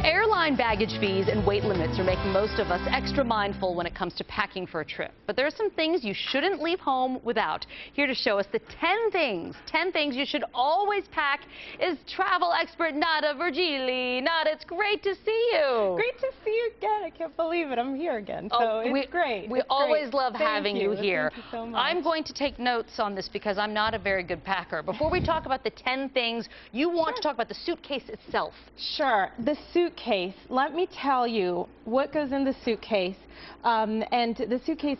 Airline baggage fees and weight limits are making most of us extra mindful when it comes to packing for a trip. But there are some things you shouldn't leave home without. Here to show us the 10 things you should always pack is travel expert Nada Vergili. Nada, it's great to see you. Great to see you again. I can't believe it. I'm here again. So it's great. We always love having you here. Thank you so much. I'm going to take notes on this because I'm not a very good packer. Before we talk about the 10 things, you want to talk about the suitcase itself. Sure. The suitcase. Let me tell you what goes in the suitcase. And the suitcase,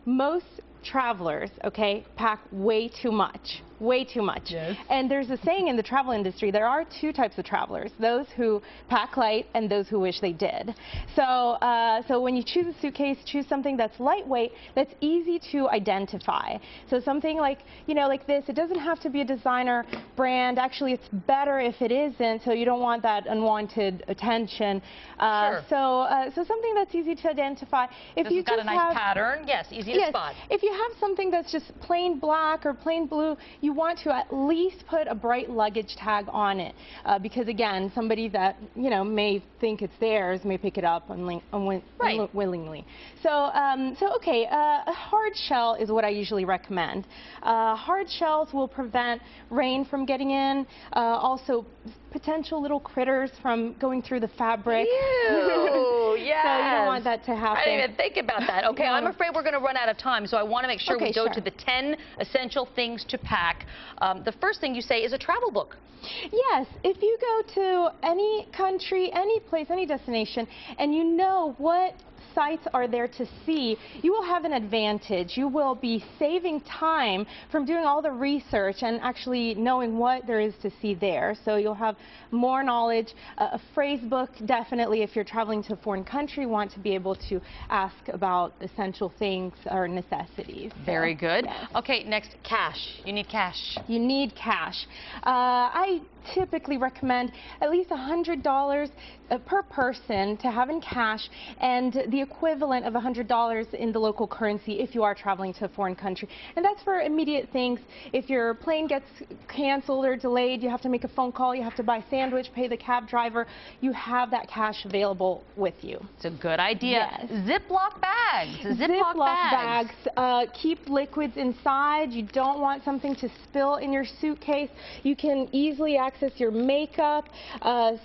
most travelers, okay, pack way too much. Way too much. Yes. And there's a saying in the travel industry, there are two types of travelers, those who pack light and those who wish they did. So when you choose a suitcase, choose something that's lightweight, that's easy to identify. So something like, you know, like this, it doesn't have to be a designer brand. Actually, it's better if it isn't, so you don't want that unwanted attention. Sure. So something that's easy to identify. If This you has got just a nice pattern. Yes, easy to spot. If you have something that's just plain black or plain blue, you want to at least put a bright luggage tag on it, because again, somebody that may think it's theirs may pick it up unwillingly. So okay, a hard shell is what I usually recommend. Hard shells will prevent rain from getting in, also potential little critters from going through the fabric. Ew, yes. So you don't want that to happen. I didn't even think about that. Okay, No. I'm afraid we're going to run out of time, so I want to make sure we go sure. to the 10 essential things to pack. The first thing you say is a travel book. Yes, if you go to any country, any place, any destination, and you know what sites are there to see, you will have an advantage. You will be saving time from doing all the research and actually knowing what there is to see there. So you'll have more knowledge. A phrase book, definitely, if you're traveling to a foreign country, want to be able to ask about essential things or necessities. Very good. Yes. Okay, next, cash. You need cash. You need cash. I typically recommend at least $100 per person to have in cash, and the equivalent of $100 in the local currency if you are traveling to a foreign country. And that's for immediate things. If your plane gets canceled or delayed, you have to make a phone call, you have to buy a sandwich, pay the cab driver, you have that cash available with you. It's a good idea. Yes. Ziploc bags. Ziploc bags keep liquids inside. You don't want something to spill in your suitcase. You can easily access your makeup,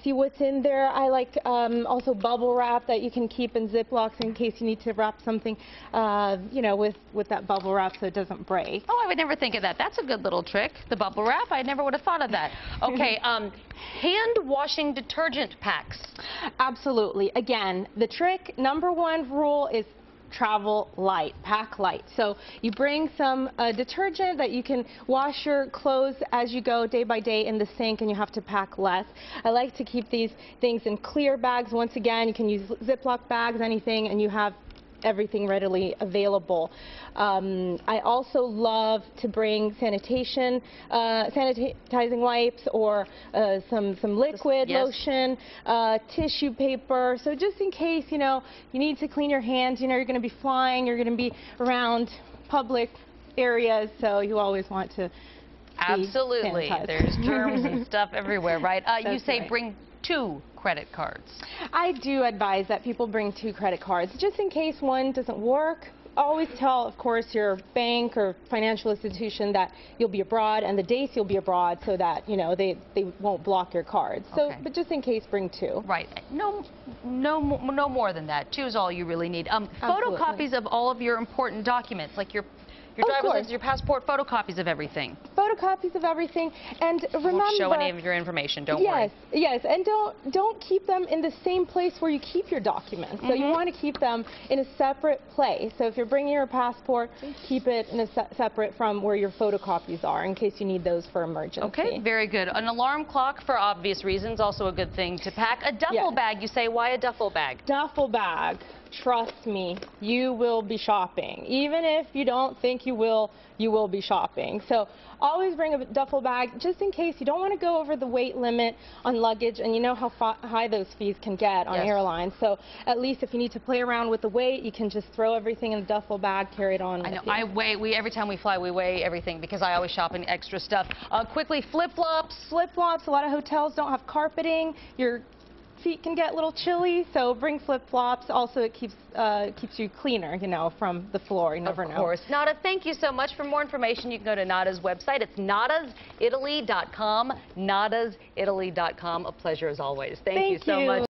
see what's in there. I like also bubble wrap that you can keep in Ziplocs in case you need to wrap something, with that bubble wrap so it doesn't break. Oh, I would never think of that. That's a good little trick, the bubble wrap. I never would have thought of that. Okay, hand washing detergent packs. Absolutely. Again, the trick, #1 rule is travel light, pack light. So you bring some detergent that you can wash your clothes as you go day by day in the sink, and you have to pack less. I like to keep these things in clear bags. Once again, you can use Ziploc bags, anything, and you have everything readily available. I also love to bring sanitizing wipes or some liquid lotion, tissue paper. So just in case you need to clean your hands, you're going to be flying, you're going to be around public areas, so you always want to. Absolutely, there's germs and stuff everywhere, right? You say right. Bring 2 credit cards. I do advise that people bring 2 credit cards, just in case one doesn't work. Always tell, of course, your bank or financial institution that you'll be abroad and the dates you'll be abroad, so that they won't block your cards. So, Okay. but just in case, bring 2. Right. No more than that. 2 is all you really need. Photocopies of all of your important documents, like your driver's license, your passport, photocopies of everything. Photocopies of everything, and remember. Won't show any of your information. Don't worry. Yes, and don't keep them in the same place where you keep your documents. So you want to keep them in a separate place. So if you're bringing your passport, keep it in a separate from where your photocopies are, in case you need those for emergency. Okay, very good. An alarm clock, for obvious reasons, also a good thing to pack. A duffel bag. You say, why a duffel bag? Duffel bag. Trust me, you will be shopping. Even if you don't think you will be shopping. So always bring a duffel bag, just in case you don't want to go over the weight limit on luggage, and you know how high those fees can get on airlines. So at least if you need to play around with the weight, you can just throw everything in the duffel bag, carry it on with you. I weigh, every time we fly, we weigh everything because I always shop in extra stuff. Quickly, flip-flops. Flip-flops, a lot of hotels don't have carpeting. Your feet can get a little chilly, so bring flip-flops. Also, it keeps you cleaner, you know, from the floor. You never know. Of course. Nada, thank you so much. For more information, you can go to Nada's website. It's nadasitaly.com. nadasitaly.com. A pleasure as always. Thank you so much.